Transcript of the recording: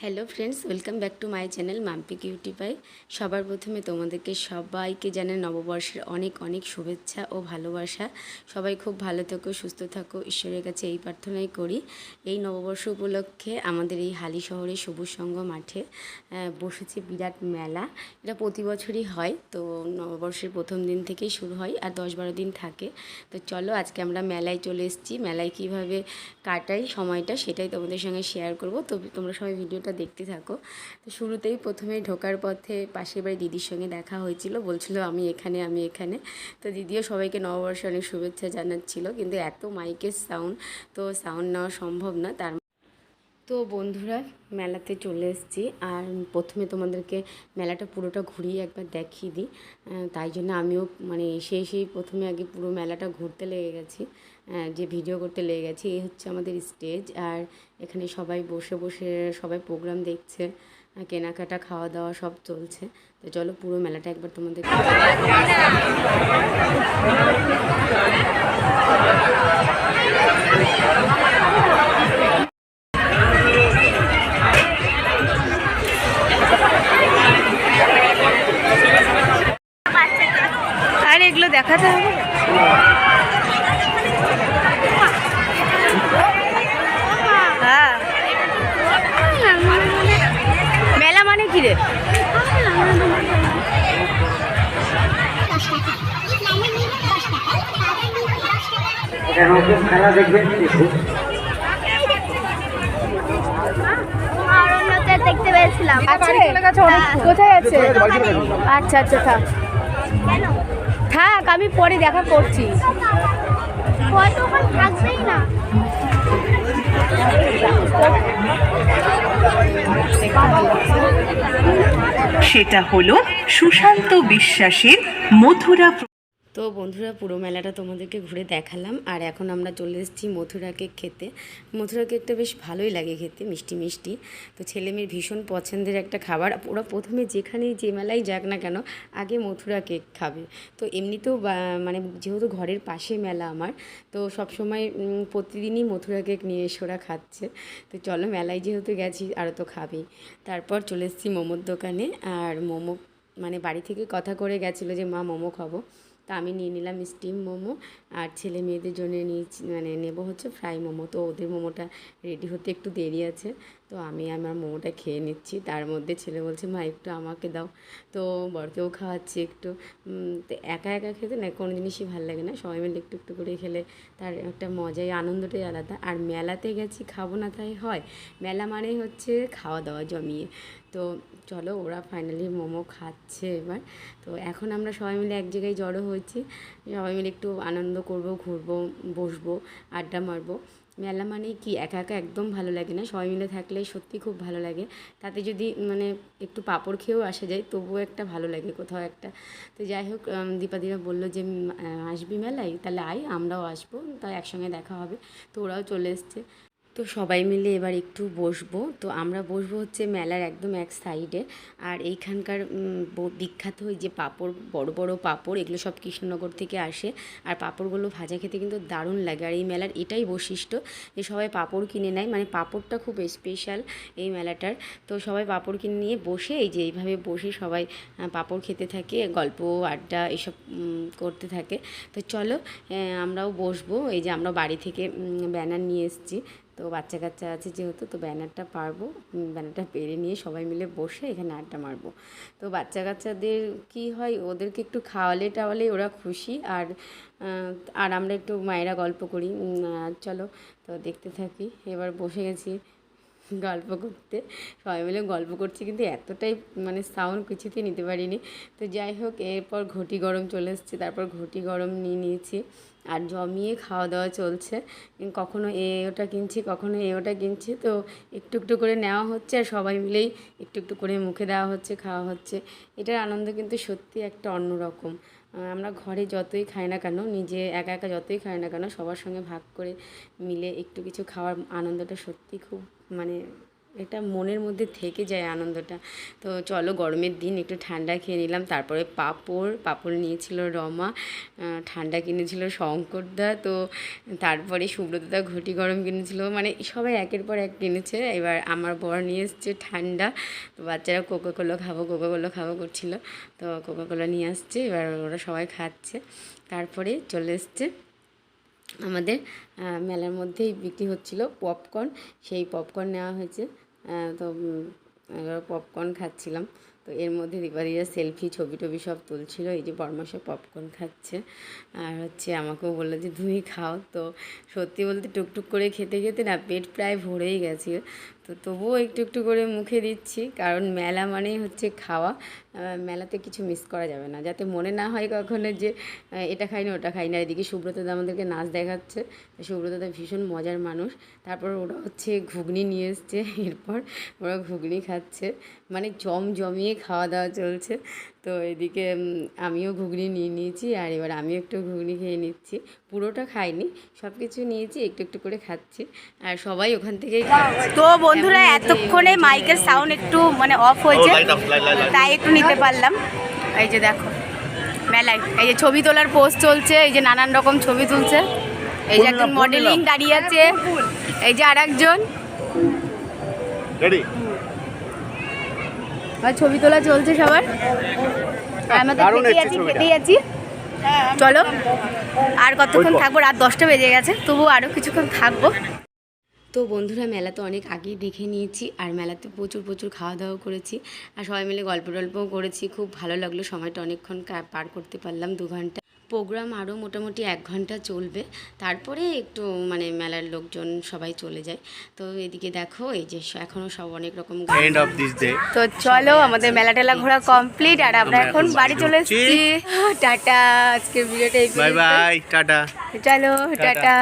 Hello friends, welcome back to my channel Mampi cutie pie. সবার প্রথমে তোমাদেরকে সবাইকে জানাই নববর্ষের অনেক অনেক শুভেচ্ছা ও ভালোবাসা। সবাই খুব ভালো থাকো, সুস্থ থাকো, ঈশ্বরের কাছে এই প্রার্থনাই করি। এই নববর্ষ উপলক্ষে আমাদের এই হালি শহরে সবুজ সংঘ মাঠে বসেছে বিরাট মেলা। এটা প্রতি বছরই হয়, তো নববর্ষের প্রথম দিন থেকেই শুরু হয় আর 10-12 দিন থাকে। তো চলো আজকে আমরা মেলায় চলে এসেছি। মেলায় কীভাবে কাটাই সময়টা সেটাই তোমাদের সঙ্গে শেয়ার করব। তো তোমরা সবাই ভিডিওটা দেখতে থাকো। তো শুরুতেই প্রথমে ঢোকার পথে পাশের বাড়ি দিদির সঙ্গে দেখা হয়েছিল, বলছিল আমি এখানে। তো দিদিও সবাইকে নববর্ষে অনেক শুভেচ্ছা জানাচ্ছিল, কিন্তু এত মাইকের সাউন্ড, তো সাউন্ড নেওয়া সম্ভব না। তো বন্ধুরা, মেলাতে চলে এসেছি আর প্রথমে তোমাদেরকে মেলাটা পুরোটা ঘুরিয়ে একবার দেখিয়ে দিই। তাই জন্য আমিও এসেই প্রথমে আগে পুরো মেলাটা ঘুরতে লেগে গেছি, যে ভিডিও করতে লেগে গেছি। এই হচ্ছে আমাদের স্টেজ, আর এখানে সবাই বসে বসে সবাই প্রোগ্রাম দেখছে, কেনাকাটা খাওয়া দাওয়া সব চলছে। তো চলো পুরো মেলাটা একবার তোমাদের আর এগুলো দেখাতে হবে। হ্যাঁ, মেলা মানে কি রে? খেলা দেখবেন দেখতে পেয়েছিলাম। কোথায় আছে? আচ্ছা আচ্ছা, থাক থাক, আমি পরে দেখা করছি। থাকবেই না। সেটা হলো সুশান্ত বিশ্বাসের মথুরা। তো বন্ধুরা, পুরো মেলাটা তোমাদেরকে ঘুরে দেখালাম, আর এখন আমরা চলে এসেছি মথুরা কেক খেতে। মথুরা কেকটা বেশ ভালোই লাগে খেতে, মিষ্টি মিষ্টি। তো ছেলেমেয়ের ভীষণ পছন্দের একটা খাবার। ওরা প্রথমে যেখানেই যে মেলায় যাক না কেন আগে মথুরা কেক খাবে। তো এমনিতেও যেহেতু ঘরের পাশে মেলা আমার, তো সবসময় প্রতিদিনই মথুরা কেক নিয়ে এসে ওরা খাচ্ছে। তো চলো, মেলায় যেহেতু গেছি আরও তো খাবেই। তারপর চলে এসেছি মোমোর দোকানে, আর মোমো বাড়ি থেকে কথা করে গেছিলো যে মা মোমো খাবো। তা আমি নিয়ে নিলাম স্টিম মোমো, আর ছেলে মেয়েদের জন্য নিয়েছি নেব হচ্ছে ফ্রাই মোমো। তো ওদের মোমোটা রেডি হতে একটু দেরি আছে, তো আমি আমার মোমোটা খেয়ে নিচ্ছি। তার মধ্যে ছেলে বলছে মা একটু আমাকে দাও, তো বরকেও খাওয়াচ্ছি একটু। তো একা একা খেতে না কোনো জিনিসই ভালো লাগে না, সবাই মিলে একটু একটু করে খেলে তার একটা মজাই আনন্দটাই আলাদা। আর মেলাতে গেছি খাবো না তাই হয়? মেলা মানেই হচ্ছে খাওয়া দাওয়া জমিয়ে। তো চলো, ওরা ফাইনালি মোমো খাচ্ছে এবার। তো এখন আমরা সবাই মিলে এক জায়গায় জড়ো হয়েছি, সবাই মিলে একটু আনন্দ করব, ঘুরবো, বসবো, আড্ডা মারবো। মেলা মানে কি একা একা একদম ভালো লাগে না, সবাই মিলে থাকলে সত্যি খুব ভালো লাগে। তাতে যদি একটু পাঁপড় খেয়েও আসা যায় তবুও একটা ভালো লাগে কোথাও একটা। তো যাই হোক, দীপাদিরা বললো যে আসবি মেলায়, তাহলে আয়, আমরাও আসবো, তাই একসঙ্গে দেখা হবে। তো ওরাও চলে এসছে। তো সবাই মিলে এবার একটু বসবো। তো আমরা বসবো হচ্ছে মেলার একদম এক সাইডে। আর এইখানকার বিখ্যাত ওই যে পাঁপড়, বড় বড় পাঁপড়, এগুলো সব কৃষ্ণনগর থেকে আসে। আর পাঁপড়গুলো ভাজা খেতে কিন্তু দারুণ লাগে। আর এই মেলার এটাই বৈশিষ্ট্য যে সবাই পাঁপড় কিনে নেয়, পাঁপড়টা খুব স্পেশাল এই মেলাটার। তো সবাই পাঁপড় কিনে নিয়ে বসে, এই যে এইভাবে বসে সবাই পাঁপড় খেতে থাকে, গল্প আড্ডা এসব করতে থাকে। তো চলো, আমরাও বসবো। এই যে আমরা বাড়ি থেকে ব্যানার নিয়ে এসেছি, তো বাচ্চা কাচ্চা আছে যেহেতু, তো ব্যানারটা পারবো, ব্যানারটা পেরে নিয়ে সবাই মিলে বসে এখানে আড্ডা মারবো। তো বাচ্চা কাচ্চাদের কি হয়, ওদেরকে একটু খাওয়ালে টাওয়ালে ওরা খুশি, আর আমরা একটু মায়েরা গল্প করি। চলো, তো দেখতে থাকি। এবার বসে গেছি গল্প করতে, সবাই মিলে গল্প করছি, কিন্তু এতটাই সাউন্ড কিছুতেই নিতে পারিনি। তো যাই হোক, এরপর ঘটি গরম চলে এসছে, তারপর ঘটি গরম নিয়ে নিয়েছি, আর জমিয়ে খাওয়া দাওয়া চলছে। কখনো ওটা কিনছি, কখনো ওটা কিনছি, তো একটু একটু করে নেওয়া হচ্ছে, আর সবাই মিলেই একটু একটু করে মুখে দেওয়া হচ্ছে, খাওয়া হচ্ছে। এটার আনন্দ কিন্তু সত্যি একটা অন্যরকম। আমরা ঘরে যতই খাই না কেন, নিজে একা একা যতই খাই না কেন, সবার সঙ্গে ভাগ করে মিলে একটু কিছু খাওয়ার আনন্দটা সত্যি খুব এটা মনের মধ্যে থেকে যায় আনন্দটা। তো চলো গরমের দিন একটু ঠান্ডা খেয়ে নিলাম। তারপরে পাঁপড় নিয়েছিল রমা, ঠান্ডা কিনেছিল শঙ্করদা, তো তারপরে সুব্রতদা ঘটি গরম কিনেছিল, মানে সবাই একের পর এক কিনেছে। এবার আমার বর নিয়ে এসছে ঠান্ডা, তো বাচ্চারা কোকাকোলা খাবো করছিল, তো কোকাকোলা নিয়ে আসছে, এবার ওরা সবাই খাচ্ছে। তারপরে চলে এসছে আমাদের মেলার মধ্যেই বিক্রি হচ্ছিল পপকর্ন, সেই পপকর্ন নেওয়া হয়েছে। তো এবার পপকর্ন খাচ্ছিলাম। তো এর মধ্যে দীপাদিরা সেলফি ছবি টবি সব তুলছিল। এই যে বরমাসে পপকর্ন খাচ্ছে, আর হচ্ছে আমাকেও বললো যে তুমি খাও। তো সত্যি বলতে টুকটুক করে খেতে খেতে না পেট প্রায় ভরেই গেছে। তো তবুও একটু একটু করে মুখে দিচ্ছি, কারণ মেলা মানেই হচ্ছে খাওয়া। মেলাতে কিছু মিস করা যাবে না, যাতে মনে না হয় কখনো যে এটা খাই না ওটা খাই না। এদিকে সুব্রতদা আমাদেরকে নাচ দেখাচ্ছে। সুব্রতদা ভীষণ মজার মানুষ। তারপর ওরা হচ্ছে ঘুগনি নিয়ে এসছে, এরপর ওরা ঘুগনি খাচ্ছে, মানে জমিয়ে খাওয়া দাওয়া চলছে। তো এদিকে আমিও ঘুগনি নিয়ে নিয়েছি, আর এবার আমিও একটু ঘুগনি খেয়ে নিচ্ছি। পুরোটা খাইনি, সব কিছু নিয়েছি, একটু একটু করে খাচ্ছি, আর সবাই ওখান থেকেই খাচ্ছে। তো বন্ধুরা এতক্ষণে মাইকের সাউন্ড একটু মানে অফ হয়েছে, তাই একটু নিতে পারলাম। এই যে দেখো মেলায় এই যে ছবি তোলার পোস্ট চলছে, এই যে নানান রকম ছবি তুলছে। এই যে একজন মডেলিং দাঁড়িয়ে আছে, এই যে আর একজন ছবি তোলা চলছে সবার। আমরা তো খেতেই আছি। চলো আর কতক্ষণ থাকবো, রাত 10টা বেজে গেছে, তবু আরও কিছুক্ষণ থাকবো। তো বন্ধুরা মেলা তো অনেক আগেই দেখে নিয়েছি, আর মেলাতে প্রচুর খাওয়া দাওয়া করেছি, আর সবাই মিলে গল্প টল্পও করেছি। খুব ভালো লাগলো, সময়টা অনেকক্ষণ পার করতে পারলাম, 2 ঘন্টা। প্রোগ্রাম আরও মোটামুটি 1 ঘন্টা চলবে, তারপরে একটু মানে মেলার লোকজন সবাই চলে যায়। তো এদিকে দেখো এই যে এখনও সব অনেক রকম তো চলো আমাদের মেলা টেলা ঘোরা কমপ্লিট, আর আমরা এখন বাড়ি চলে এসেছি। টাটা, আজকের ভিডিওটা এই পর্যন্ত। Bye bye, tata. চলো টাটা।